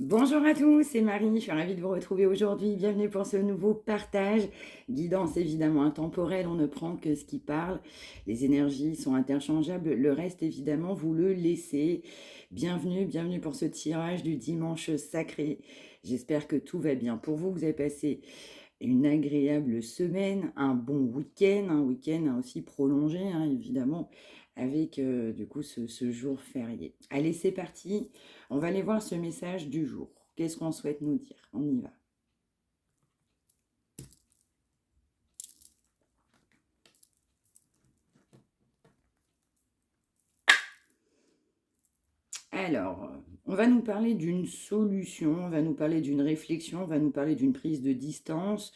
Bonjour à tous, c'est Marie, je suis ravie de vous retrouver aujourd'hui. Bienvenue pour ce nouveau partage. Guidance évidemment intemporelle, on ne prend que ce qui parle. Les énergies sont interchangeables, le reste évidemment vous le laissez. Bienvenue pour ce tirage du dimanche sacré. J'espère que tout va bien pour vous. Vous avez passé une agréable semaine, un bon week-end, un week-end aussi prolongé évidemment avec du coup ce jour férié. Allez, c'est parti. On va aller voir ce message du jour. Qu'est-ce qu'on souhaite nous dire? On y va. Alors, on va nous parler d'une solution, on va nous parler d'une réflexion, on va nous parler d'une prise de distance,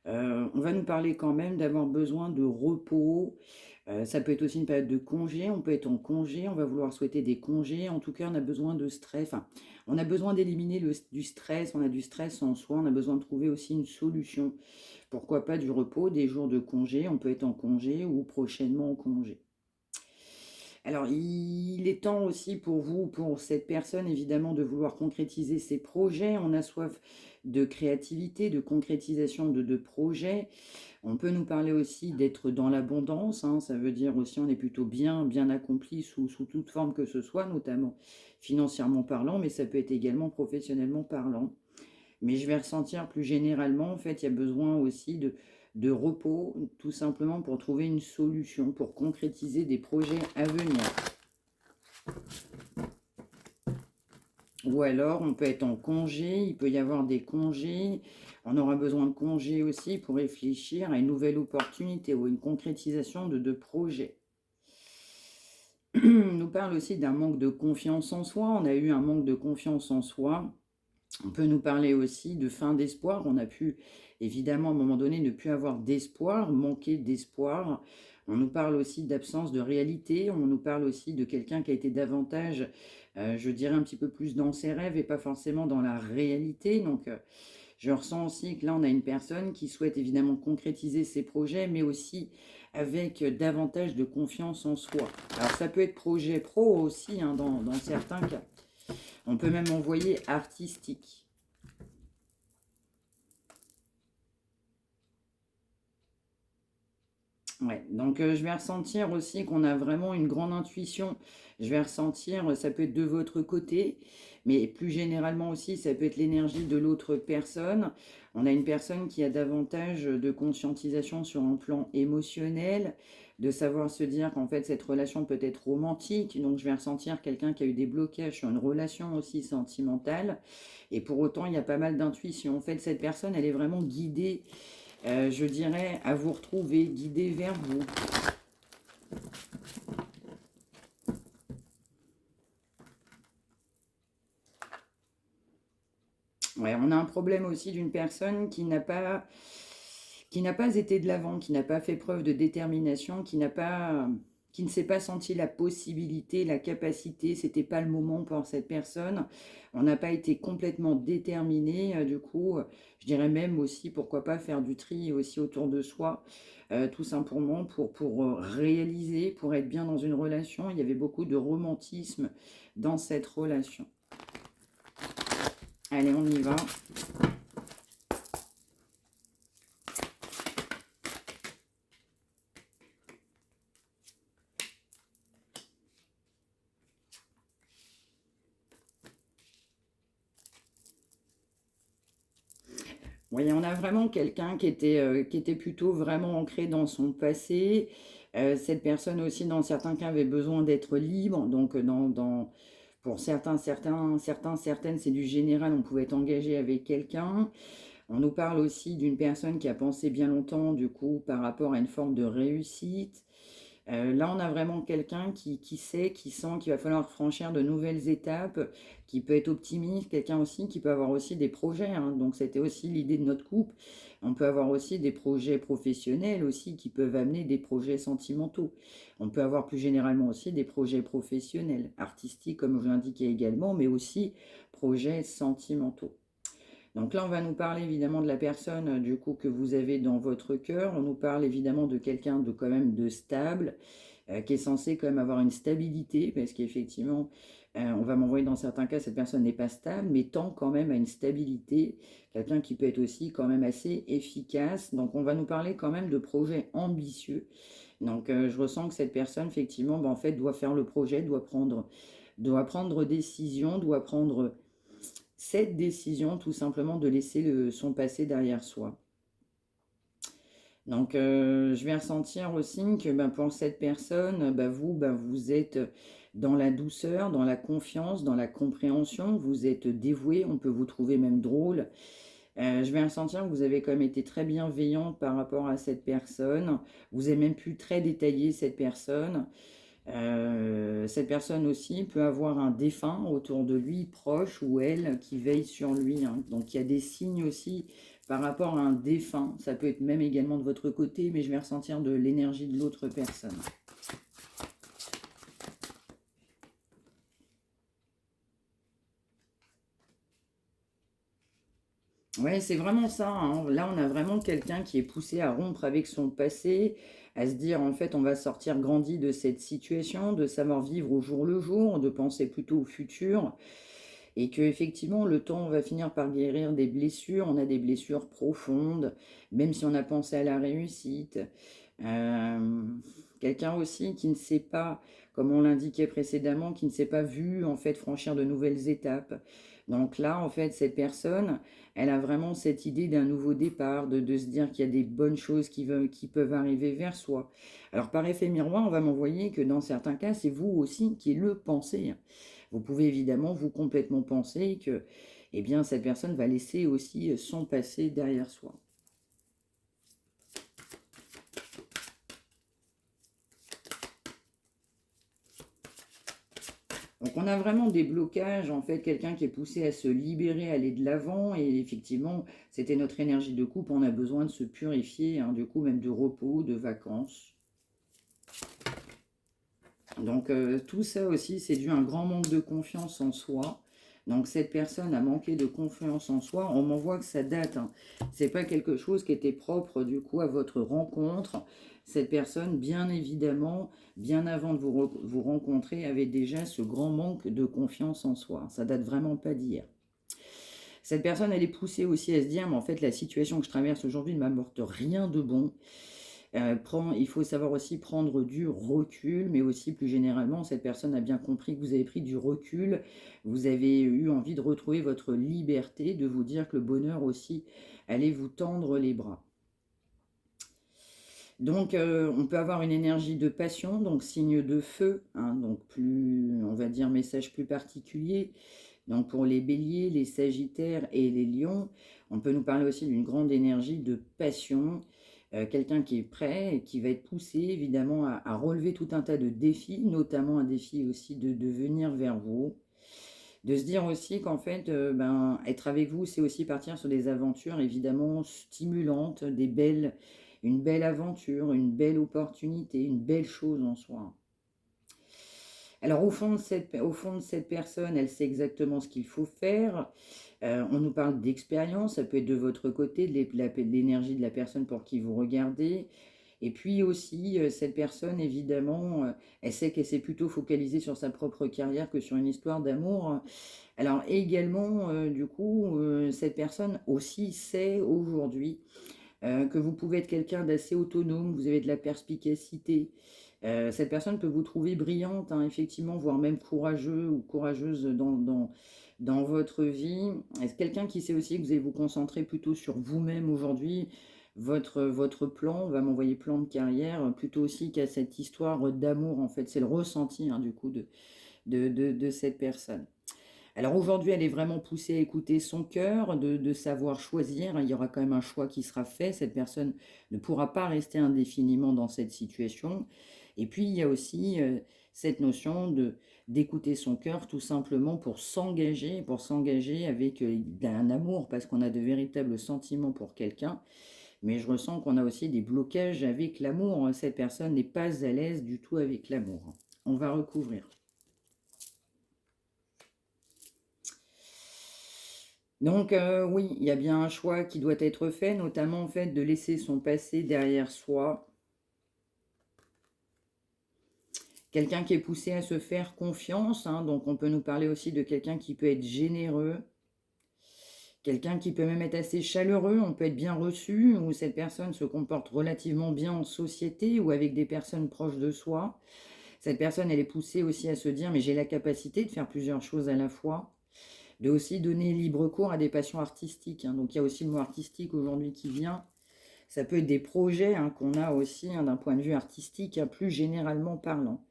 on va nous parler quand même d'avoir besoin de repos. Ça peut être aussi une période de congé, on peut être en congé, on va vouloir souhaiter des congés. En tout cas, on a besoin de stress, enfin, on a besoin d'éliminer du stress, on a du stress en soi, on a besoin de trouver aussi une solution. Pourquoi pas du repos, des jours de congé, on peut être en congé ou prochainement en congé. Alors, il est temps aussi pour vous, pour cette personne, évidemment, de vouloir concrétiser ses projets. On a soif de créativité, de concrétisation de projets. On peut nous parler aussi d'être dans l'abondance, ça veut dire aussi on est plutôt bien accompli sous toute forme que ce soit, notamment financièrement parlant, mais ça peut être également professionnellement parlant. Mais je vais ressentir plus généralement, en fait, il y a besoin aussi de repos, tout simplement pour trouver une solution, pour concrétiser des projets à venir. Ou alors, on peut être en congé, il peut y avoir des congés. On aura besoin de congés aussi pour réfléchir à une nouvelle opportunité ou une concrétisation de projets. On nous parle aussi d'un manque de confiance en soi. On a eu un manque de confiance en soi. On peut nous parler aussi de fin d'espoir. On a pu, évidemment, à un moment donné, ne plus avoir d'espoir, manquer d'espoir. On nous parle aussi d'absence de réalité. On nous parle aussi de quelqu'un qui a été davantage, je dirais, un petit peu plus dans ses rêves et pas forcément dans la réalité. Donc, je ressens aussi que là, on a une personne qui souhaite évidemment concrétiser ses projets, mais aussi avec davantage de confiance en soi. Alors, ça peut être projet pro aussi, dans certains cas. On peut même envoyer artistique. Ouais, donc je vais ressentir aussi qu'on a vraiment une grande intuition. Je vais ressentir, ça peut être de votre côté, mais plus généralement aussi, ça peut être l'énergie de l'autre personne. On a une personne qui a davantage de conscientisation sur un plan émotionnel, de savoir se dire qu'en fait cette relation peut être romantique. Donc je vais ressentir quelqu'un qui a eu des blocages sur une relation aussi sentimentale. Et pour autant, il y a pas mal d'intuition. En fait, cette personne, elle est vraiment guidée, je dirais, à vous retrouver, guidée vers vous. Ouais, on a un problème aussi d'une personne qui n'a pas été de l'avant, qui n'a pas fait preuve de détermination, qui ne s'est pas senti la possibilité, la capacité, c'était pas le moment pour cette personne. On n'a pas été complètement déterminé, du coup, je dirais même aussi, pourquoi pas faire du tri aussi autour de soi, tout simplement pour réaliser, pour être bien dans une relation. Il y avait beaucoup de romantisme dans cette relation. Allez, on y va. Oui, on a vraiment quelqu'un qui était plutôt vraiment ancré dans son passé. Cette personne aussi, dans certains cas, avait besoin d'être libre. Donc, pour certaines, c'est du général, on pouvait être engagé avec quelqu'un. On nous parle aussi d'une personne qui a pensé bien longtemps, du coup, par rapport à une forme de réussite. Là, on a vraiment quelqu'un qui sait, qui sent qu'il va falloir franchir de nouvelles étapes, qui peut être optimiste, quelqu'un aussi qui peut avoir aussi des projets. Donc, c'était aussi l'idée de notre couple. On peut avoir aussi des projets professionnels aussi qui peuvent amener des projets sentimentaux. On peut avoir plus généralement aussi des projets professionnels, artistiques, comme je l'indiquais également, mais aussi projets sentimentaux. Donc là, on va nous parler évidemment de la personne du coup que vous avez dans votre cœur. On nous parle évidemment de quelqu'un de quand même de stable, qui est censé quand même avoir une stabilité, parce qu'effectivement, On va m'envoyer dans certains cas, cette personne n'est pas stable, mais tend quand même à une stabilité. Quelqu'un qui peut être aussi quand même assez efficace. Donc on va nous parler quand même de projets ambitieux. Donc je ressens que cette personne, effectivement, en fait, doit faire le projet, doit prendre décision, doit prendre cette décision tout simplement de laisser son passé derrière soi. Donc, je vais ressentir aussi que pour cette personne, vous êtes dans la douceur, dans la confiance, dans la compréhension, vous êtes dévoué, on peut vous trouver même drôle. Je vais ressentir que vous avez quand même été très bienveillant par rapport à cette personne. Vous avez même pu très détailler cette personne. Cette personne aussi peut avoir un défunt autour de lui, proche ou elle, qui veille sur lui, hein. Donc il y a des signes aussi par rapport à un défunt. Ça peut être même également de votre côté, mais je vais ressentir de l'énergie de l'autre personne. Ouais, c'est vraiment ça, hein. Là, on a vraiment quelqu'un qui est poussé à rompre avec son passé, à se dire, en fait, on va sortir grandi de cette situation, de savoir vivre au jour le jour, de penser plutôt au futur. Et que effectivement le temps va finir par guérir des blessures. On a des blessures profondes, même si on a pensé à la réussite. Euh, Quelqu'un aussi qui ne sait pas, comme on l'indiquait précédemment, qui ne s'est pas vu en fait franchir de nouvelles étapes. Donc là, en fait, cette personne, elle a vraiment cette idée d'un nouveau départ, de se dire qu'il y a des bonnes choses qui peuvent arriver vers soi. Alors par effet miroir, on va m'envoyer que dans certains cas, c'est vous aussi qui le pensez. Vous pouvez évidemment vous complètement penser que eh bien, cette personne va laisser aussi son passé derrière soi. Donc on a vraiment des blocages, en fait, quelqu'un qui est poussé à se libérer, à aller de l'avant, et effectivement, c'était notre énergie de couple, on a besoin de se purifier, hein, du coup même de repos, de vacances. Donc tout ça aussi, c'est dû à un grand manque de confiance en soi. Donc cette personne a manqué de confiance en soi. On m'envoie que ça date, hein. C'est pas quelque chose qui était propre du coup à votre rencontre. Cette personne, bien évidemment, bien avant de vous rencontrer, avait déjà ce grand manque de confiance en soi. Ça date vraiment pas d'hier. Cette personne, elle est poussée aussi à se dire, mais en fait, la situation que je traverse aujourd'hui ne m'apporte rien de bon. Il faut savoir aussi prendre du recul, mais aussi plus généralement, cette personne a bien compris que vous avez pris du recul, vous avez eu envie de retrouver votre liberté, de vous dire que le bonheur aussi allait vous tendre les bras. Donc, on peut avoir une énergie de passion, donc signe de feu, hein, donc plus, on va dire, message plus particulier. Donc, pour les béliers, les sagittaires et les lions, on peut nous parler aussi d'une grande énergie de passion. Quelqu'un qui est prêt et qui va être poussé, évidemment, à relever tout un tas de défis, notamment un défi aussi de venir vers vous. De se dire aussi qu'en fait, être avec vous, c'est aussi partir sur des aventures évidemment stimulantes, une belle aventure, une belle opportunité, une belle chose en soi. Alors au fond de cette personne, elle sait exactement ce qu'il faut faire. On nous parle d'expérience, ça peut être de votre côté, de l'énergie de la personne pour qui vous regardez. Et puis aussi, cette personne, évidemment, elle sait qu'elle s'est plutôt focalisée sur sa propre carrière que sur une histoire d'amour. Alors également, du coup, cette personne aussi sait aujourd'hui que vous pouvez être quelqu'un d'assez autonome, vous avez de la perspicacité. Cette personne peut vous trouver brillante, hein, effectivement, voire même courageux ou courageuse dans votre vie. Est-ce quelqu'un qui sait aussi que vous allez vous concentrer plutôt sur vous-même aujourd'hui, votre plan, on va m'envoyer plan de carrière, plutôt aussi qu'à cette histoire d'amour, en fait, c'est le ressenti, hein, du coup, de cette personne. Alors aujourd'hui, elle est vraiment poussée à écouter son cœur, de savoir choisir. Il y aura quand même un choix qui sera fait. Cette personne ne pourra pas rester indéfiniment dans cette situation. Et puis, il y a aussi cette notion d'écouter son cœur tout simplement pour s'engager avec un amour, parce qu'on a de véritables sentiments pour quelqu'un. Mais je ressens qu'on a aussi des blocages avec l'amour. Cette personne n'est pas à l'aise du tout avec l'amour. On va recouvrir. Donc oui, il y a bien un choix qui doit être fait, notamment en fait de laisser son passé derrière soi. Quelqu'un qui est poussé à se faire confiance, hein, donc on peut nous parler aussi de quelqu'un qui peut être généreux, quelqu'un qui peut même être assez chaleureux, on peut être bien reçu, ou cette personne se comporte relativement bien en société ou avec des personnes proches de soi. Cette personne, elle est poussée aussi à se dire, mais j'ai la capacité de faire plusieurs choses à la fois, de aussi donner libre cours à des passions artistiques, hein. Donc il y a aussi le mot artistique aujourd'hui qui vient. Ça peut être des projets, hein, qu'on a aussi, hein, d'un point de vue artistique, hein, plus généralement parlant.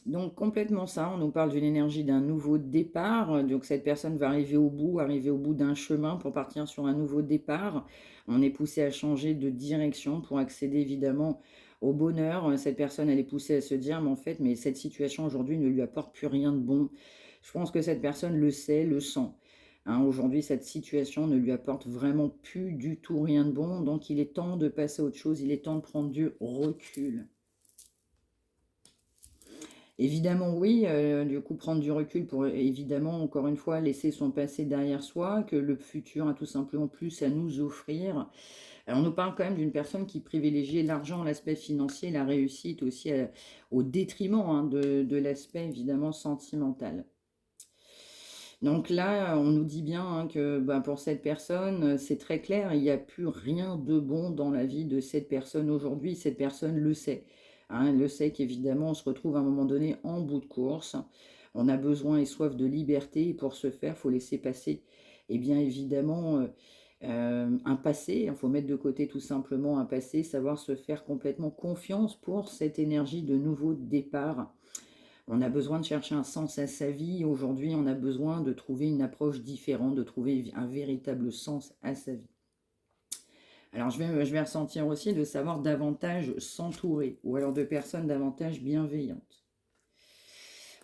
Donc complètement ça, on nous parle d'une énergie d'un nouveau départ, donc cette personne va arriver au bout d'un chemin pour partir sur un nouveau départ. On est poussé à changer de direction pour accéder évidemment au bonheur. Cette personne, elle est poussée à se dire, mais en fait, mais cette situation aujourd'hui ne lui apporte plus rien de bon. Je pense que cette personne le sait, le sent. Hein, aujourd'hui, cette situation ne lui apporte vraiment plus du tout rien de bon, donc il est temps de passer à autre chose, il est temps de prendre du recul. Évidemment, oui, du coup, prendre du recul pour évidemment, encore une fois, laisser son passé derrière soi, que le futur a tout simplement plus à nous offrir. Alors, on nous parle quand même d'une personne qui privilégiait l'argent, l'aspect financier, la réussite aussi, au détriment, hein, de l'aspect évidemment sentimental. Donc là, on nous dit bien, hein, que bah, pour cette personne, c'est très clair, il n'y a plus rien de bon dans la vie de cette personne aujourd'hui. Cette personne le sait. Hein, elle le sait qu'évidemment, on se retrouve à un moment donné en bout de course. On a besoin et soif de liberté. Et pour ce faire, il faut laisser passer, et bien évidemment, un passé. Il faut mettre de côté tout simplement un passé, savoir se faire complètement confiance pour cette énergie de nouveau départ. On a besoin de chercher un sens à sa vie. Aujourd'hui, on a besoin de trouver une approche différente, de trouver un véritable sens à sa vie. Alors, je vais ressentir aussi de savoir davantage s'entourer, ou alors de personnes davantage bienveillantes.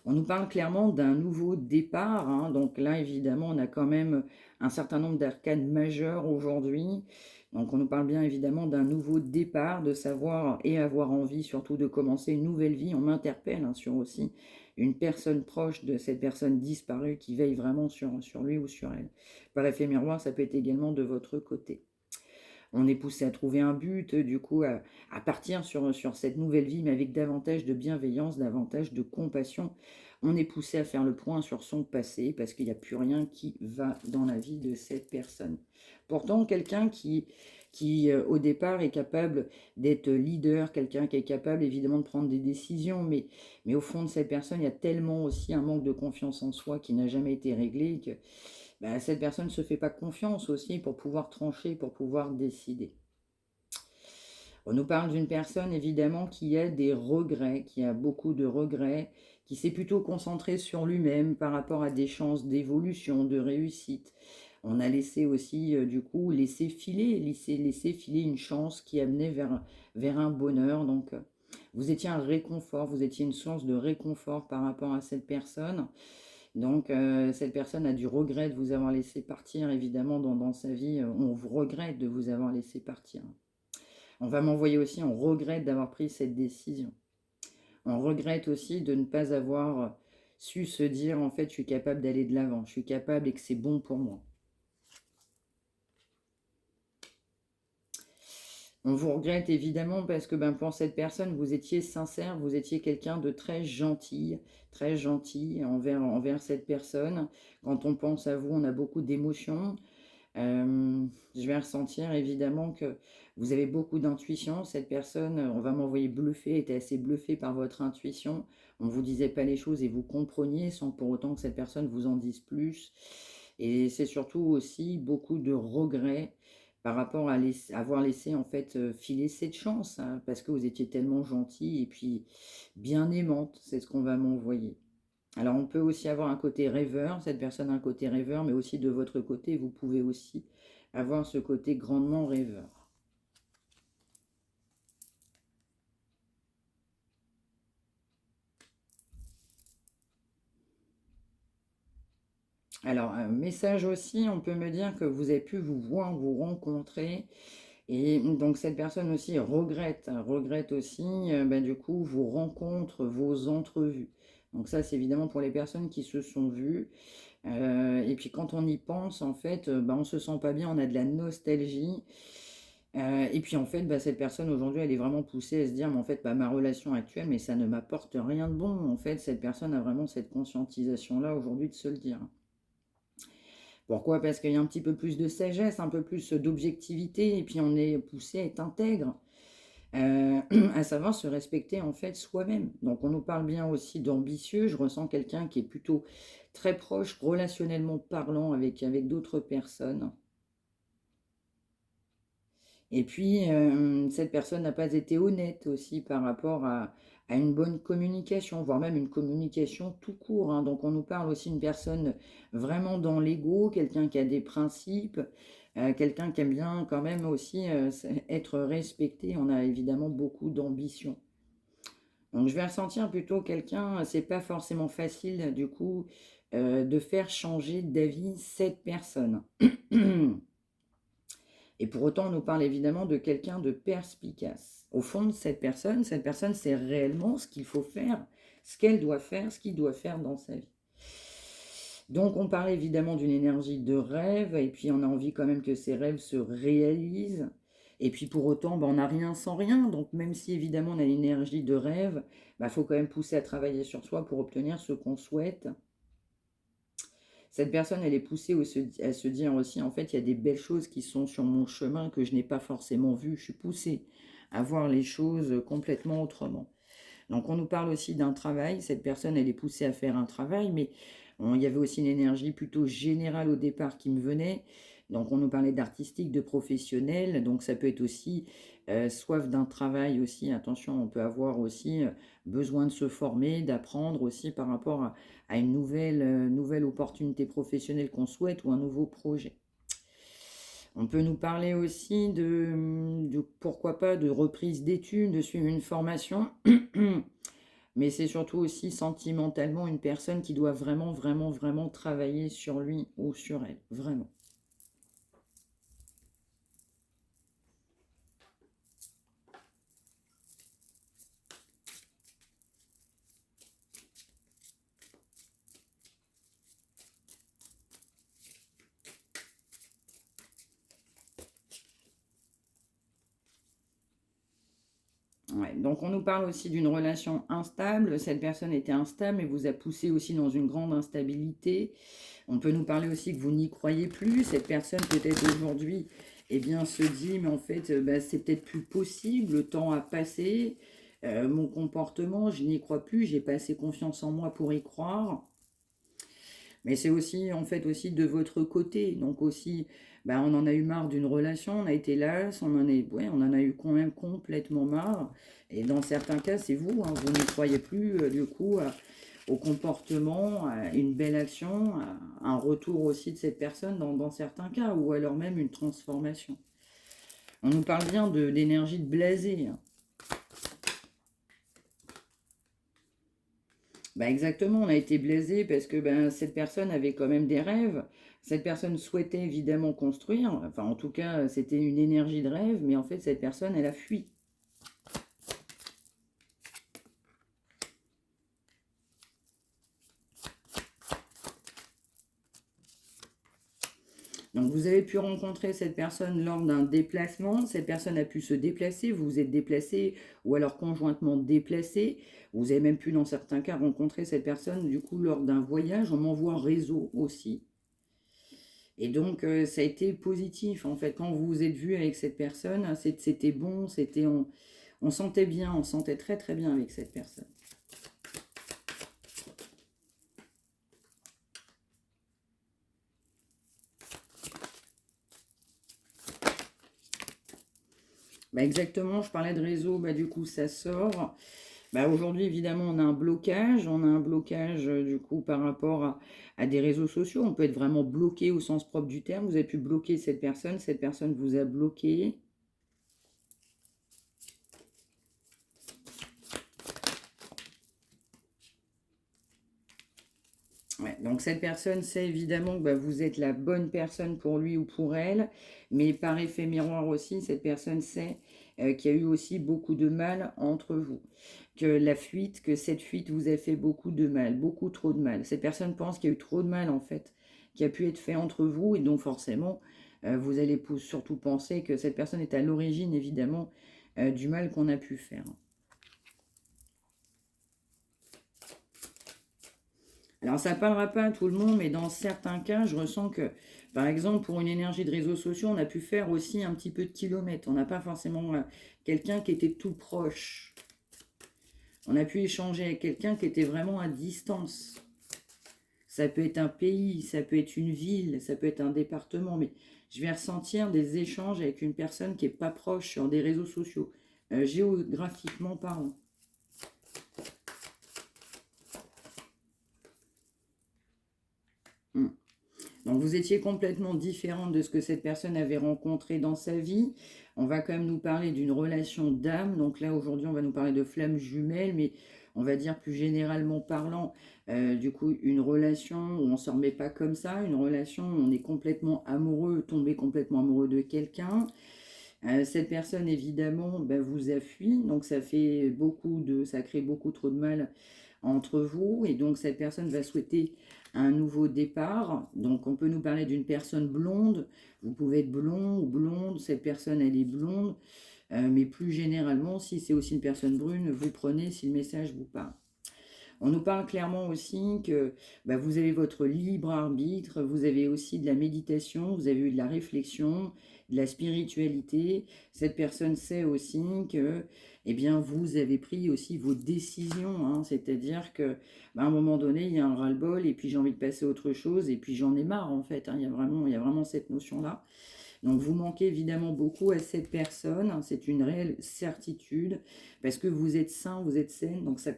On nous parle clairement d'un nouveau départ, hein. Donc là, évidemment, on a quand même un certain nombre d'arcanes majeures aujourd'hui. Donc on nous parle bien évidemment d'un nouveau départ, de savoir et avoir envie surtout de commencer une nouvelle vie. On m'interpelle, hein, sur aussi une personne proche de cette personne disparue qui veille vraiment sur lui ou sur elle. Par effet miroir, ça peut être également de votre côté. On est poussé à trouver un but, du coup, à partir sur cette nouvelle vie, mais avec davantage de bienveillance, davantage de compassion. On est poussé à faire le point sur son passé, parce qu'il n'y a plus rien qui va dans la vie de cette personne. Pourtant, quelqu'un qui au départ, est capable d'être leader, quelqu'un qui est capable, évidemment, de prendre des décisions, mais au fond de cette personne, il y a tellement aussi un manque de confiance en soi qui n'a jamais été réglé, que bah, cette personne ne se fait pas confiance aussi pour pouvoir trancher, pour pouvoir décider. On nous parle d'une personne évidemment qui a des regrets, qui a beaucoup de regrets, qui s'est plutôt concentré sur lui-même par rapport à des chances d'évolution, de réussite. On a laissé aussi, du coup, laisser filer une chance qui amenait vers un bonheur. Donc, vous étiez un réconfort, vous étiez une source de réconfort par rapport à cette personne. Donc, cette personne a du regret de vous avoir laissé partir, évidemment, dans sa vie. On vous regrette de vous avoir laissé partir. On va m'envoyer aussi, on regrette d'avoir pris cette décision. On regrette aussi de ne pas avoir su se dire, en fait, je suis capable d'aller de l'avant, je suis capable et que c'est bon pour moi. On vous regrette évidemment parce que ben, pour cette personne, vous étiez sincère, vous étiez quelqu'un de très gentil envers cette personne. Quand on pense à vous, on a beaucoup d'émotions. Je vais ressentir évidemment que vous avez beaucoup d'intuition. Cette personne, on va m'envoyer bluffé, était assez bluffé par votre intuition. On ne vous disait pas les choses et vous compreniez sans pour autant que cette personne vous en dise plus. Et c'est surtout aussi beaucoup de regrets par rapport à avoir laissé en fait filer cette chance, hein, parce que vous étiez tellement gentil et puis bien aimante, c'est ce qu'on va m'envoyer. Alors on peut aussi avoir un côté rêveur, cette personne a un côté rêveur, mais aussi de votre côté, vous pouvez aussi avoir ce côté grandement rêveur. Alors, un message aussi, on peut me dire que vous avez pu vous voir, vous rencontrer, et donc cette personne aussi regrette aussi, bah, du coup, vos rencontres, vos entrevues. Donc ça, c'est évidemment pour les personnes qui se sont vues. Et puis quand on y pense, en fait, bah, on se sent pas bien, on a de la nostalgie. Et puis en fait, bah, cette personne aujourd'hui, elle est vraiment poussée à se dire, mais en fait, bah, ma relation actuelle, mais ça ne m'apporte rien de bon. En fait, cette personne a vraiment cette conscientisation-là aujourd'hui de se le dire. Pourquoi? Parce qu'il y a un petit peu plus de sagesse, un peu plus d'objectivité, et puis on est poussé à être intègre, euh, à savoir se respecter en fait soi-même. Donc on nous parle bien aussi d'ambitieux. Je ressens quelqu'un qui est plutôt très proche, relationnellement parlant avec d'autres personnes. Et puis, cette personne n'a pas été honnête aussi par rapport à une bonne communication, voire même une communication tout court, hein. Donc, on nous parle aussi d'une personne vraiment dans l'ego, quelqu'un qui a des principes, quelqu'un qui aime bien quand même aussi être respecté. On a évidemment beaucoup d'ambition. Donc, je vais ressentir plutôt quelqu'un, c'est pas forcément facile du coup de faire changer d'avis cette personne. Et pour autant, on nous parle évidemment de quelqu'un de perspicace. Au fond de cette personne sait réellement ce qu'il faut faire, ce qu'elle doit faire, ce qu'il doit faire dans sa vie. Donc on parle évidemment d'une énergie de rêve, et puis on a envie quand même que ces rêves se réalisent. Et puis pour autant, on n'a rien sans rien. Donc même si évidemment on a l'énergie de rêve, faut quand même pousser à travailler sur soi pour obtenir ce qu'on souhaite. Cette personne, elle est poussée à se dire aussi, en fait, il y a des belles choses qui sont sur mon chemin que je n'ai pas forcément vues. Je suis poussée à voir les choses complètement autrement. Donc, on nous parle aussi d'un travail. Cette personne, elle est poussée à faire un travail, mais il y avait aussi une énergie plutôt générale au départ qui me venait. Donc, on nous parlait d'artistique, de professionnel. Donc, ça peut être aussi soif d'un travail aussi. Attention, on peut avoir aussi besoin de se former, d'apprendre aussi par rapport à une nouvelle opportunité professionnelle qu'on souhaite ou un nouveau projet. On peut nous parler aussi de pourquoi pas, de reprise d'études, de suivre une formation. Mais c'est surtout aussi sentimentalement une personne qui doit vraiment, vraiment, vraiment travailler sur lui ou sur elle. Vraiment. Ouais, donc on nous parle aussi d'une relation instable. Cette personne était instable et vous a poussé aussi dans une grande instabilité. On peut nous parler aussi que vous n'y croyez plus. Cette personne peut-être aujourd'hui, eh bien, se dit, mais en fait, c'est peut-être plus possible. Le temps a passé. Mon comportement, je n'y crois plus. J'ai pas assez confiance en moi pour y croire. Mais c'est aussi, en fait, aussi de votre côté. Donc aussi, on en a eu marre d'une relation, on a été las, ouais, on en a eu quand même complètement marre. Et dans certains cas, c'est vous, hein, vous ne croyez plus, du coup, au comportement, à une belle action, à un retour aussi de cette personne dans certains cas, ou alors même une transformation. On nous parle bien d'énergie de blasé, hein. Exactement, on a été blasé parce que cette personne avait quand même des rêves. Cette personne souhaitait évidemment construire. Enfin, en tout cas, c'était une énergie de rêve, mais en fait, cette personne, elle a fui. Donc, vous avez pu rencontrer cette personne lors d'un déplacement. Cette personne a pu se déplacer. Vous vous êtes déplacé ou alors conjointement déplacé. Vous avez même pu, dans certains cas, rencontrer cette personne, du coup, lors d'un voyage. On m'envoie réseau aussi. Et donc, ça a été positif, en fait. Quand vous vous êtes vu avec cette personne, c'était bon, on sentait bien, on sentait très très bien avec cette personne. Exactement, je parlais de réseau, du coup, ça sort. Aujourd'hui, évidemment, on a un blocage. On a un blocage, du coup, par rapport à des réseaux sociaux. On peut être vraiment bloqué au sens propre du terme. Vous avez pu bloquer cette personne vous a bloqué. Ouais, donc cette personne sait évidemment que vous êtes la bonne personne pour lui ou pour elle, mais par effet miroir aussi, cette personne sait qu'il y a eu aussi beaucoup de mal entre vous, que cette fuite vous a fait beaucoup de mal, beaucoup trop de mal. Cette personne pense qu'il y a eu trop de mal en fait, qui a pu être fait entre vous, et donc forcément, vous allez surtout penser que cette personne est à l'origine, évidemment, du mal qu'on a pu faire. Alors, ça ne parlera pas à tout le monde, mais dans certains cas, je ressens que, par exemple, pour une énergie de réseaux sociaux, on a pu faire aussi un petit peu de kilomètres. On n'a pas forcément quelqu'un qui était tout proche. On a pu échanger avec quelqu'un qui était vraiment à distance. Ça peut être un pays, ça peut être une ville, ça peut être un département, mais je vais ressentir des échanges avec une personne qui n'est pas proche sur des réseaux sociaux, géographiquement parlant. Donc vous étiez complètement différente de ce que cette personne avait rencontré dans sa vie. On va quand même nous parler d'une relation d'âme. Donc là, aujourd'hui, on va nous parler de flammes jumelles, mais on va dire plus généralement parlant, du coup, une relation où on ne se remet pas comme ça, une relation où on est complètement amoureux, tombé complètement amoureux de quelqu'un. Cette personne, évidemment, vous a fui, donc ça crée beaucoup trop de mal entre vous, et donc cette personne va souhaiter un nouveau départ. Donc on peut nous parler d'une personne blonde, vous pouvez être blond ou blonde, cette personne elle est blonde, mais plus généralement, si c'est aussi une personne brune, vous prenez si le message vous parle. On nous parle clairement aussi que vous avez votre libre arbitre, vous avez aussi de la méditation, vous avez eu de la réflexion, de la spiritualité. Cette personne sait aussi que vous avez pris aussi vos décisions. Hein. C'est-à-dire que à un moment donné, il y a un ras-le-bol et puis j'ai envie de passer à autre chose et puis j'en ai marre en fait. Hein. Il y a vraiment cette notion-là. Donc vous manquez évidemment beaucoup à cette personne, hein, c'est une réelle certitude, parce que vous êtes sain, vous êtes saine, donc ça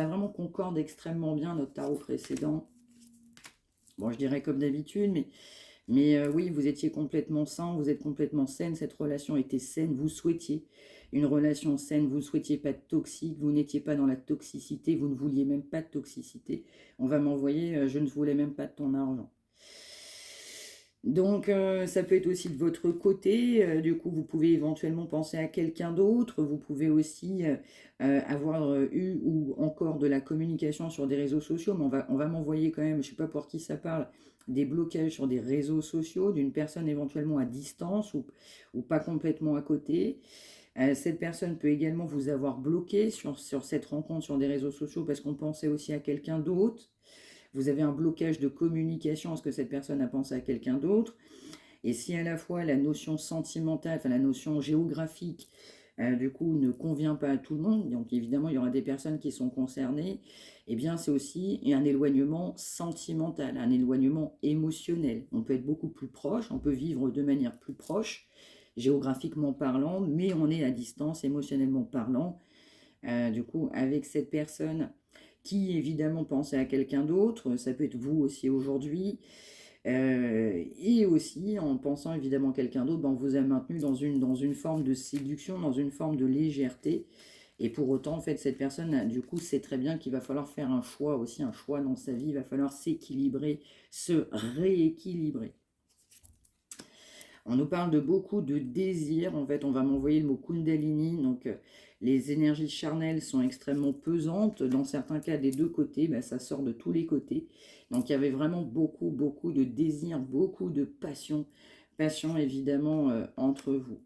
vraiment concorde extrêmement bien notre tarot précédent. Bon, je dirais comme d'habitude, mais oui, vous étiez complètement sain, vous êtes complètement saine, cette relation était saine, vous souhaitiez une relation saine, vous ne souhaitiez pas de toxique, vous n'étiez pas dans la toxicité, vous ne vouliez même pas de toxicité. On va m'envoyer, je ne voulais même pas de ton argent. Donc, ça peut être aussi de votre côté. Du coup, vous pouvez éventuellement penser à quelqu'un d'autre. Vous pouvez aussi avoir eu ou encore de la communication sur des réseaux sociaux. Mais on va m'envoyer quand même, je ne sais pas pour qui ça parle, des blocages sur des réseaux sociaux d'une personne éventuellement à distance ou pas complètement à côté. Cette personne peut également vous avoir bloqué sur cette rencontre sur des réseaux sociaux parce qu'on pensait aussi à quelqu'un d'autre. Vous avez un blocage de communication parce que cette personne a pensé à quelqu'un d'autre. Et si à la fois la notion sentimentale, enfin la notion géographique, du coup, ne convient pas à tout le monde, donc évidemment, il y aura des personnes qui sont concernées, eh bien, c'est aussi un éloignement sentimental, un éloignement émotionnel. On peut être beaucoup plus proche, on peut vivre de manière plus proche, géographiquement parlant, mais on est à distance, émotionnellement parlant. Du coup, avec cette personne qui évidemment pensait à quelqu'un d'autre, ça peut être vous aussi aujourd'hui, et aussi en pensant évidemment à quelqu'un d'autre, on vous a maintenu dans une forme de séduction, dans une forme de légèreté, et pour autant, en fait, cette personne, du coup, sait très bien qu'il va falloir faire un choix aussi, un choix dans sa vie, il va falloir s'équilibrer, se rééquilibrer. On nous parle de beaucoup de désirs. En fait, on va m'envoyer le mot Kundalini. Donc, les énergies charnelles sont extrêmement pesantes. Dans certains cas, des deux côtés, ça sort de tous les côtés. Donc, il y avait vraiment beaucoup, beaucoup de désirs, beaucoup de passion. Passion, évidemment, entre vous.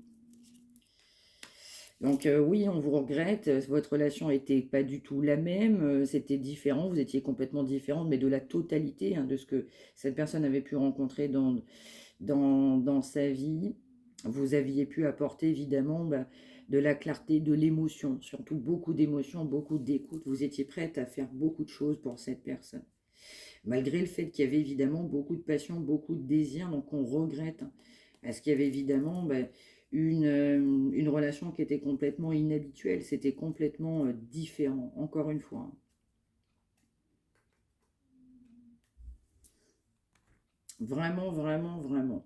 Donc oui, on vous regrette, votre relation n'était pas du tout la même, c'était différent, vous étiez complètement différente, mais de la totalité de ce que cette personne avait pu rencontrer dans sa vie. Vous aviez pu apporter évidemment de la clarté, de l'émotion, surtout beaucoup d'émotions, beaucoup d'écoute. Vous étiez prête à faire beaucoup de choses pour cette personne. Malgré le fait qu'il y avait évidemment beaucoup de passion, beaucoup de désir, donc on regrette. Parce qu'il y avait évidemment une relation qui était complètement inhabituelle, c'était complètement différent, encore une fois. Vraiment, vraiment, vraiment.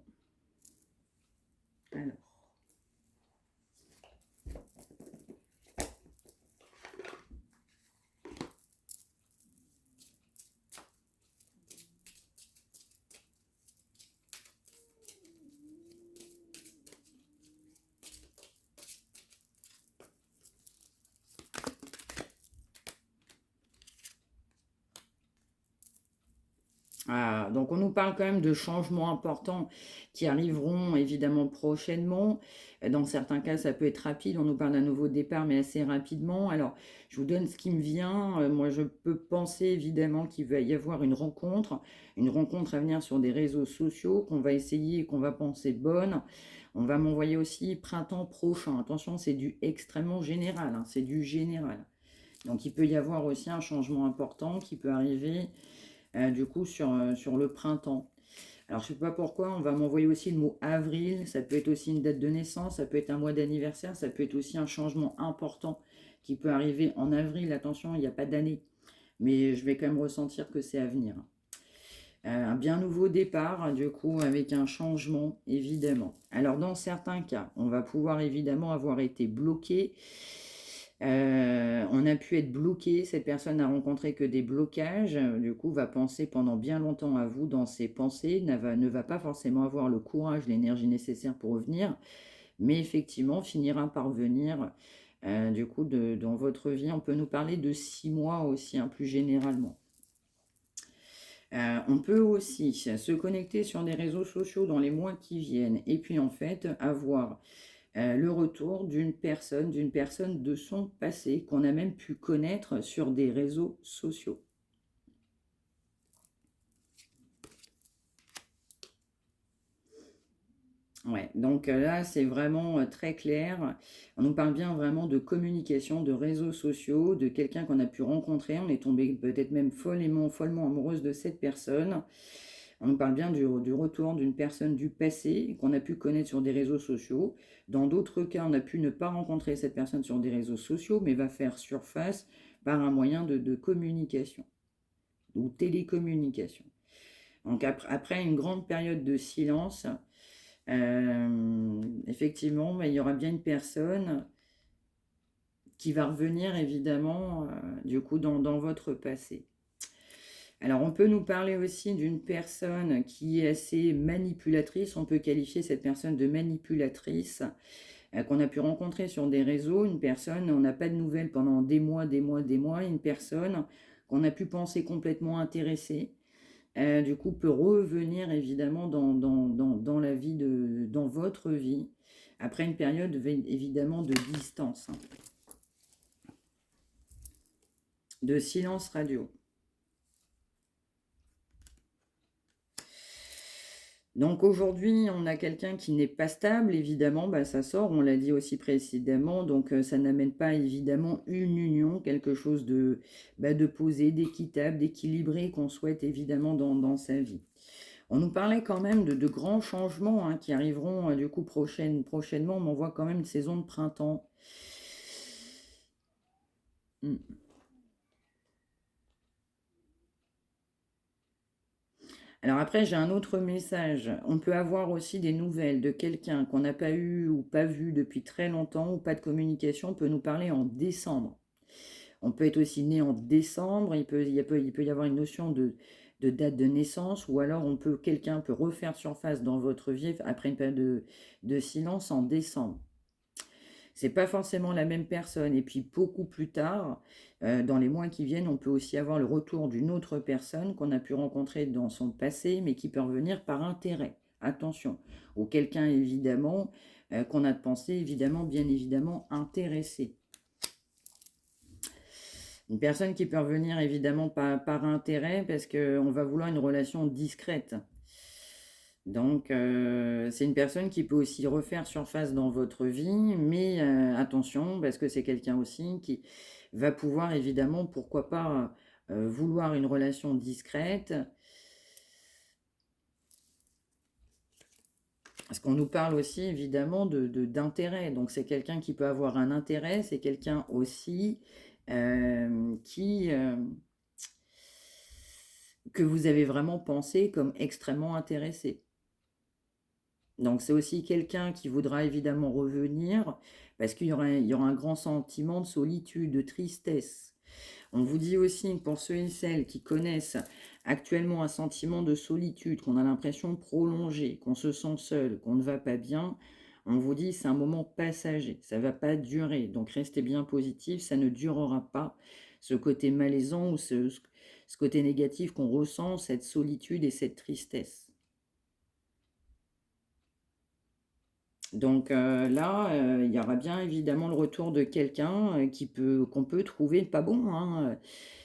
Alors. Ah, donc on nous parle quand même de changements importants qui arriveront évidemment prochainement. Dans certains cas, ça peut être rapide. On nous parle d'un nouveau départ, mais assez rapidement. Alors, je vous donne ce qui me vient. Moi, je peux penser évidemment qu'il va y avoir une rencontre à venir sur des réseaux sociaux qu'on va essayer et qu'on va penser bonne. On va m'envoyer aussi printemps prochain. Attention, c'est du extrêmement général, hein, c'est du général. Donc, il peut y avoir aussi un changement important qui peut arriver du coup sur le printemps. Alors je sais pas pourquoi, on va m'envoyer aussi le mot avril, ça peut être aussi une date de naissance, ça peut être un mois d'anniversaire, ça peut être aussi un changement important qui peut arriver en avril. Attention, il n'y a pas d'année, mais je vais quand même ressentir que c'est à venir. Un bien nouveau départ, du coup, avec un changement, évidemment. Alors, dans certains cas, on va pouvoir évidemment avoir été bloqué. On a pu être bloqué, cette personne n'a rencontré que des blocages, du coup, va penser pendant bien longtemps à vous dans ses pensées, ne va pas forcément avoir le courage, l'énergie nécessaire pour revenir, mais effectivement, finira par venir, du coup, dans votre vie. On peut nous parler de 6 mois aussi, hein, plus généralement. On peut aussi se connecter sur des réseaux sociaux dans les mois qui viennent et puis en fait avoir le retour d'une personne de son passé qu'on a même pu connaître sur des réseaux sociaux. Ouais, donc là, c'est vraiment très clair. On nous parle bien vraiment de communication, de réseaux sociaux, de quelqu'un qu'on a pu rencontrer. On est tombé peut-être même follement amoureuse de cette personne. On nous parle bien du retour d'une personne du passé qu'on a pu connaître sur des réseaux sociaux. Dans d'autres cas, on a pu ne pas rencontrer cette personne sur des réseaux sociaux, mais va faire surface par un moyen de communication ou télécommunication. Donc après une grande période de silence, effectivement, mais il y aura bien une personne qui va revenir évidemment du coup dans votre passé. Alors on peut nous parler aussi d'une personne qui est assez manipulatrice, on peut qualifier cette personne de manipulatrice, qu'on a pu rencontrer sur des réseaux, une personne, on n'a pas de nouvelles pendant des mois, une personne qu'on a pu penser complètement intéressée, du coup peut revenir évidemment dans la vie, dans votre vie, après une période évidemment de distance, hein, de silence radio. Donc aujourd'hui, on a quelqu'un qui n'est pas stable, évidemment, bah, ça sort, on l'a dit aussi précédemment, donc ça n'amène pas évidemment une union, quelque chose de posé, d'équitable, d'équilibré qu'on souhaite évidemment dans sa vie. On nous parlait quand même de grands changements hein, qui arriveront du coup prochainement, mais on voit quand même une saison de printemps. Mm. Alors après, j'ai un autre message. On peut avoir aussi des nouvelles de quelqu'un qu'on n'a pas eu ou pas vu depuis très longtemps ou pas de communication. On peut nous parler en décembre. On peut être aussi né en décembre. Il peut y avoir une notion de date de naissance ou alors quelqu'un peut refaire surface dans votre vie après une période de silence en décembre. C'est pas forcément la même personne. Et puis beaucoup plus tard, dans les mois qui viennent, on peut aussi avoir le retour d'une autre personne qu'on a pu rencontrer dans son passé, mais qui peut revenir par intérêt. Attention. Ou quelqu'un évidemment qu'on a de pensée, évidemment, bien évidemment, intéressé. Une personne qui peut revenir évidemment par intérêt parce qu'on va vouloir une relation discrète. Donc, c'est une personne qui peut aussi refaire surface dans votre vie, mais attention, parce que c'est quelqu'un aussi qui va pouvoir évidemment, pourquoi pas, vouloir une relation discrète. Parce qu'on nous parle aussi évidemment d'intérêt. Donc, c'est quelqu'un qui peut avoir un intérêt, c'est quelqu'un aussi que vous avez vraiment pensé comme extrêmement intéressé. Donc c'est aussi quelqu'un qui voudra évidemment revenir parce il y aura un grand sentiment de solitude, de tristesse. On vous dit aussi pour ceux et celles qui connaissent actuellement un sentiment de solitude, qu'on a l'impression prolongée, qu'on se sent seul, qu'on ne va pas bien, on vous dit c'est un moment passager, ça ne va pas durer. Donc restez bien positif, ça ne durera pas. Ce côté malaisant ou ce côté négatif qu'on ressent, cette solitude et cette tristesse. Donc là, il y aura bien évidemment le retour de quelqu'un qu'on peut trouver pas bon, hein,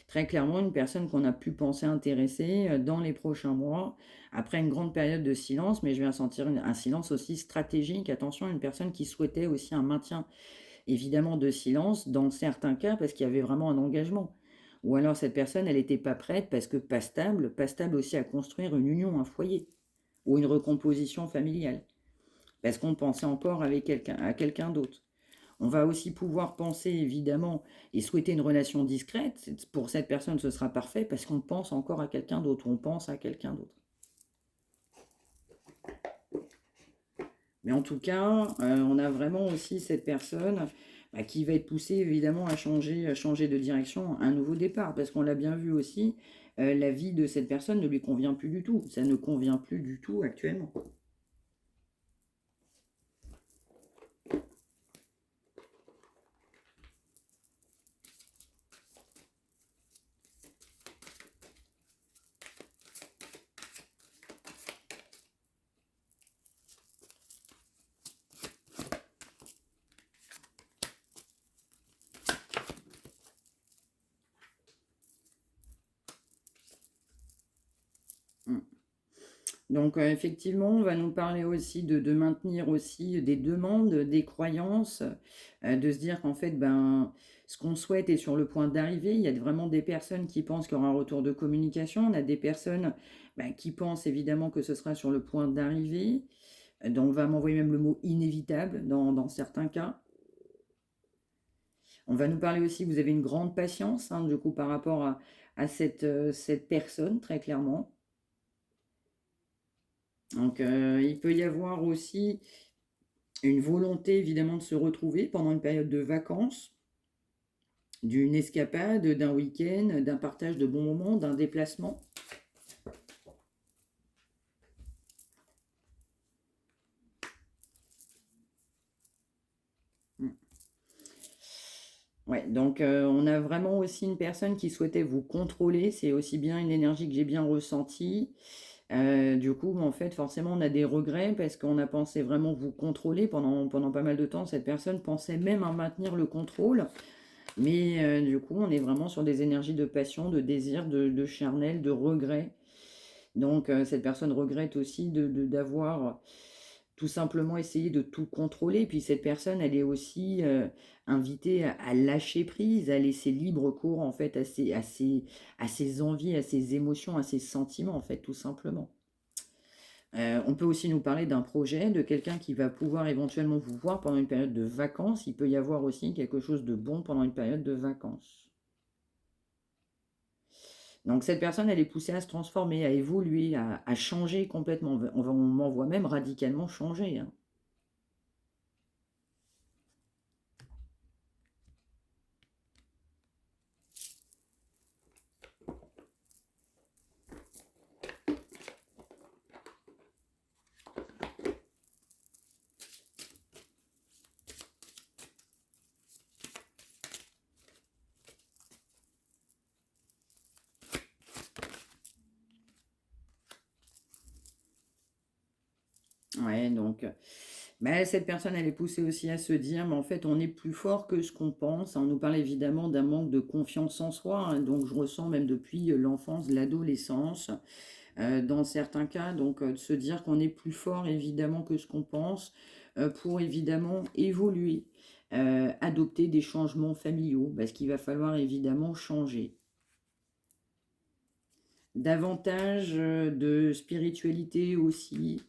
très clairement une personne qu'on a pu penser intéressée dans les prochains mois, après une grande période de silence, mais je viens sentir un silence aussi stratégique. Attention, une personne qui souhaitait aussi un maintien évidemment de silence dans certains cas parce qu'il y avait vraiment un engagement. Ou alors cette personne, elle n'était pas prête parce que pas stable aussi à construire une union, un foyer ou une recomposition familiale parce qu'on pensait encore avec à quelqu'un d'autre. On va aussi pouvoir penser évidemment et souhaiter une relation discrète. Pour cette personne, ce sera parfait parce qu'on pense encore à quelqu'un d'autre, on pense à quelqu'un d'autre. Mais en tout cas, on a vraiment aussi cette personne qui va être poussée évidemment à changer de direction, un nouveau départ. Parce qu'on l'a bien vu aussi, la vie de cette personne ne lui convient plus du tout. Ça ne convient plus du tout actuellement. Mm. Donc effectivement, on va nous parler aussi de maintenir aussi des demandes, des croyances, de se dire qu'en fait, ben, ce qu'on souhaite est sur le point d'arriver. Il y a vraiment des personnes qui pensent qu'il y aura un retour de communication. On a des personnes qui pensent évidemment que ce sera sur le point d'arriver. Donc on va m'envoyer même le mot inévitable dans certains cas. On va nous parler aussi, vous avez une grande patience, hein, du coup, par rapport à cette personne, très clairement. Donc, il peut y avoir aussi une volonté, évidemment, de se retrouver pendant une période de vacances, d'une escapade, d'un week-end, d'un partage de bons moments, d'un déplacement. Ouais, donc on a vraiment aussi une personne qui souhaitait vous contrôler. C'est aussi bien une énergie que j'ai bien ressentie. Du coup, en fait, forcément, on a des regrets parce qu'on a pensé vraiment vous contrôler pendant pas mal de temps. Cette personne pensait même à maintenir le contrôle. Mais du coup, on est vraiment sur des énergies de passion, de désir, de charnel, de regret. Donc, cette personne regrette aussi d'avoir tout simplement essayé de tout contrôler. Puis cette personne, elle est aussi invitée à lâcher prise, à laisser libre cours en fait à ses envies, à ses émotions, à ses sentiments en fait, tout simplement. On peut aussi nous parler d'un projet, de quelqu'un qui va pouvoir éventuellement vous voir pendant une période de vacances. Il peut y avoir aussi quelque chose de bon pendant une période de vacances. Donc cette personne, elle est poussée à se transformer, à évoluer, à changer complètement. On m'envoie même radicalement changer, hein. Ouais, donc mais cette personne, elle est poussée aussi à se dire, mais en fait, on est plus fort que ce qu'on pense. On nous parle évidemment d'un manque de confiance en soi, hein, donc je ressens même depuis l'enfance, l'adolescence, dans certains cas, donc de se dire qu'on est plus fort évidemment que ce qu'on pense, pour évidemment évoluer, adopter des changements familiaux, parce qu'il va falloir évidemment changer. Davantage de spiritualité aussi,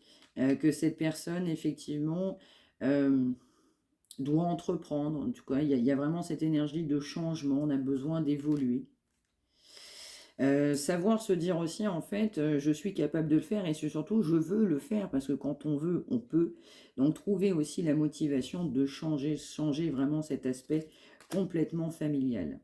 que cette personne effectivement euh, doit entreprendre. En tout cas, il y a vraiment cette énergie de changement, on a besoin d'évoluer. Savoir se dire aussi, en fait, je suis capable de le faire et surtout, je veux le faire parce que quand on veut, on peut. Donc, trouver aussi la motivation de changer, changer vraiment cet aspect complètement familial.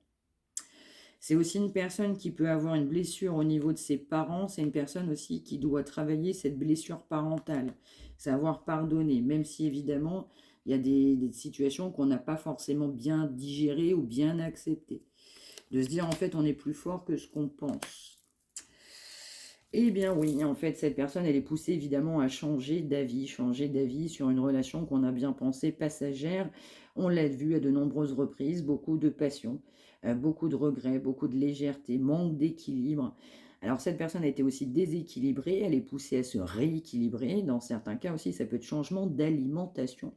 C'est aussi une personne qui peut avoir une blessure au niveau de ses parents. C'est une personne aussi qui doit travailler cette blessure parentale, savoir pardonner, même si évidemment il y a des situations qu'on n'a pas forcément bien digérées ou bien acceptées. De se dire, en fait, on est plus fort que ce qu'on pense. Eh bien oui, en fait, cette personne, elle est poussée évidemment à changer d'avis sur une relation qu'on a bien pensée passagère. On l'a vu à de nombreuses reprises, beaucoup de passion, beaucoup de regrets, beaucoup de légèreté, manque d'équilibre. Alors cette personne a été aussi déséquilibrée, elle est poussée à se rééquilibrer. Dans certains cas aussi, ça peut être changement d'alimentation.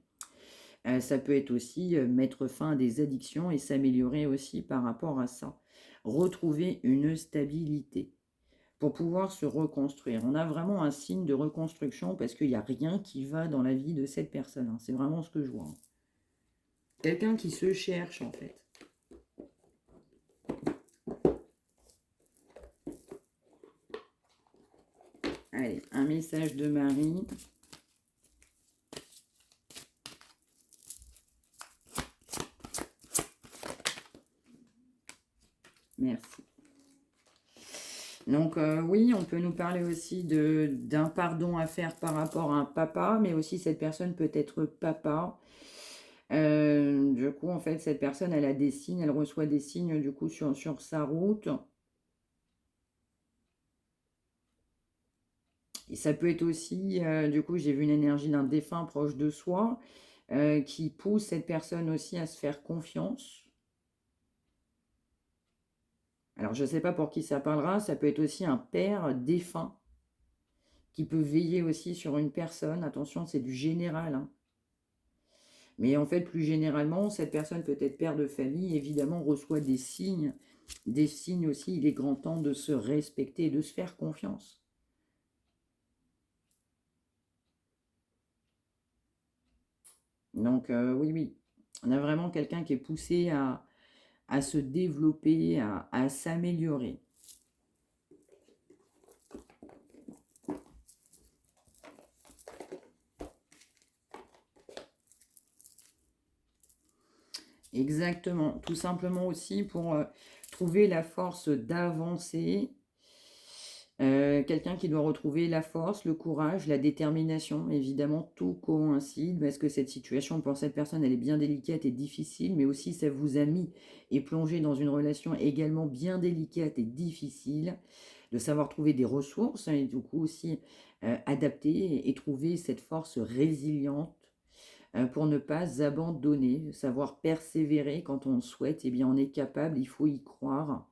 Ça peut être aussi mettre fin à des addictions et s'améliorer aussi par rapport à ça. Retrouver une stabilité pour pouvoir se reconstruire. On a vraiment un signe de reconstruction parce qu'il n'y a rien qui va dans la vie de cette personne, hein. C'est vraiment ce que je vois, hein. Quelqu'un qui se cherche, en fait. Allez, un message de Marie. Merci. Donc oui, on peut nous parler aussi d'un pardon à faire par rapport à un papa, mais aussi cette personne peut être papa. Du coup, en fait, cette personne, elle a des signes, elle reçoit des signes du coup sur sa route. Et ça peut être aussi, du coup, j'ai vu une énergie d'un défunt proche de soi qui pousse cette personne aussi à se faire confiance. Alors, je ne sais pas pour qui ça parlera, ça peut être aussi un père défunt qui peut veiller aussi sur une personne. Attention, c'est du général, hein. Mais en fait, plus généralement, cette personne peut être père de famille, évidemment, reçoit des signes. Des signes aussi, il est grand temps de se respecter et de se faire confiance. Donc, oui, oui, on a vraiment quelqu'un qui est poussé à se développer, à s'améliorer. Exactement, tout simplement aussi pour trouver la force d'avancer. Quelqu'un qui doit retrouver la force, le courage, la détermination. Évidemment, tout coïncide parce que cette situation pour cette personne, elle est bien délicate et difficile, mais aussi ça vous a mis et plongé dans une relation également bien délicate et difficile, de savoir trouver des ressources, hein, et du coup aussi adapter et trouver cette force résiliente pour ne pas abandonner, savoir persévérer quand on le souhaite, eh bien on est capable, il faut y croire.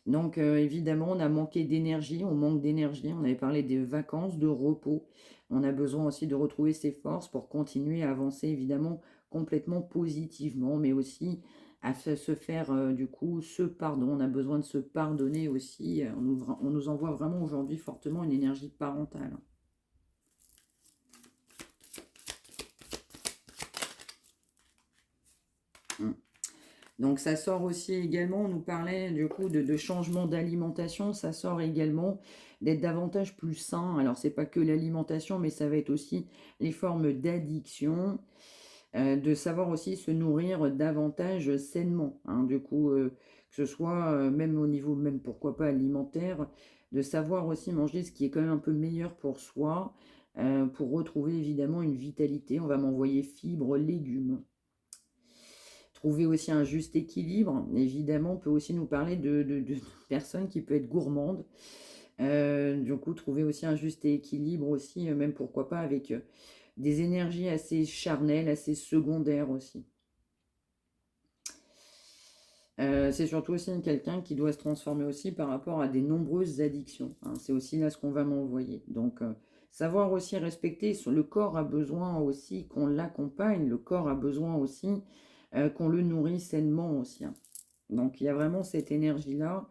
Donc évidemment, on a manqué d'énergie, on manque d'énergie, on avait parlé des vacances, de repos. On a besoin aussi de retrouver ses forces pour continuer à avancer, évidemment, complètement positivement, mais aussi à se faire du coup ce pardon. On a besoin de se pardonner aussi. On nous envoie vraiment aujourd'hui fortement une énergie parentale. Mm. Donc ça sort aussi également, on nous parlait du coup de changement d'alimentation, ça sort également d'être davantage plus sain. Alors c'est pas que l'alimentation, mais ça va être aussi les formes d'addiction, de savoir aussi se nourrir davantage sainement, hein. Du coup, que ce soit même au niveau, même pourquoi pas alimentaire, de savoir aussi manger ce qui est quand même un peu meilleur pour soi, pour retrouver évidemment une vitalité. On va m'envoyer fibres, légumes. Trouver aussi un juste équilibre, évidemment, on peut aussi nous parler de personnes qui peuvent être gourmandes. Du coup, trouver aussi un juste équilibre aussi, même pourquoi pas avec des énergies assez charnelles, assez secondaires aussi. C'est surtout aussi quelqu'un qui doit se transformer aussi par rapport à des nombreuses addictions, hein. C'est aussi là ce qu'on va m'envoyer. Donc, savoir aussi respecter, le corps a besoin aussi qu'on l'accompagne, le corps a besoin aussi qu'on le nourrisse sainement aussi, hein. Donc, il y a vraiment cette énergie-là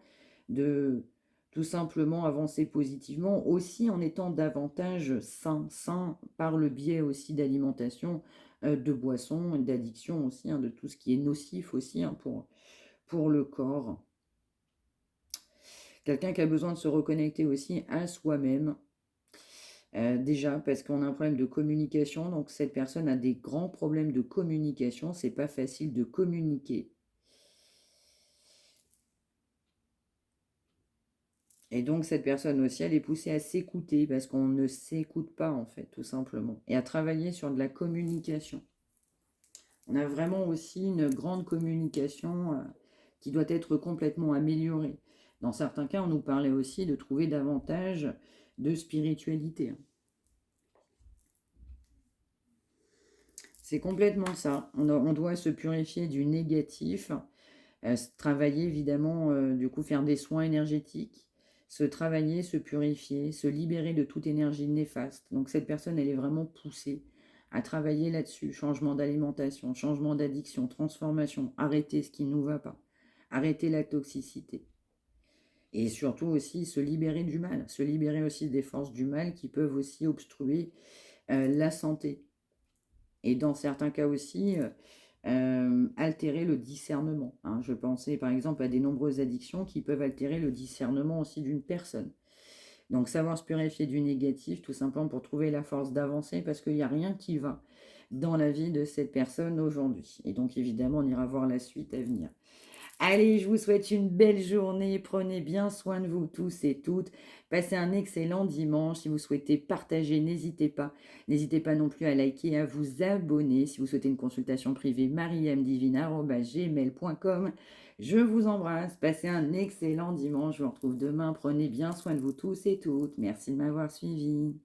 de tout simplement avancer positivement, aussi en étant davantage sain par le biais aussi d'alimentation, de boissons, d'addiction aussi, hein, de tout ce qui est nocif aussi, hein, pour le corps. Quelqu'un qui a besoin de se reconnecter aussi à soi-même. Déjà parce qu'on a un problème de communication, donc cette personne a des grands problèmes de communication, c'est pas facile de communiquer. Et donc cette personne aussi, elle est poussée à s'écouter parce qu'on ne s'écoute pas en fait, tout simplement. Et à travailler sur de la communication. On a vraiment aussi une grande communication qui doit être complètement amélioré. Dans certains cas, on nous parlait aussi de trouver davantage de spiritualité. C'est complètement ça. On doit se purifier du négatif, travailler évidemment, du coup, faire des soins énergétiques, se travailler, se purifier, se libérer de toute énergie néfaste. Donc cette personne, elle est vraiment poussée à travailler là-dessus. Changement d'alimentation, changement d'addiction, transformation, arrêter ce qui ne nous va pas, arrêter la toxicité. Et surtout aussi se libérer du mal, se libérer aussi des forces du mal qui peuvent aussi obstruer la santé. Et dans certains cas aussi, altérer le discernement, hein. Je pensais par exemple à des nombreuses addictions qui peuvent altérer le discernement aussi d'une personne. Donc savoir se purifier du négatif, tout simplement pour trouver la force d'avancer, parce qu'il n'y a rien qui va dans la vie de cette personne aujourd'hui. Et donc évidemment, on ira voir la suite à venir. Allez, je vous souhaite une belle journée. Prenez bien soin de vous tous et toutes. Passez un excellent dimanche. Si vous souhaitez partager, n'hésitez pas. N'hésitez pas non plus à liker et à vous abonner. Si vous souhaitez une consultation privée, mariamdivine@gmail.com. Je vous embrasse. Passez un excellent dimanche. Je vous retrouve demain. Prenez bien soin de vous tous et toutes. Merci de m'avoir suivi.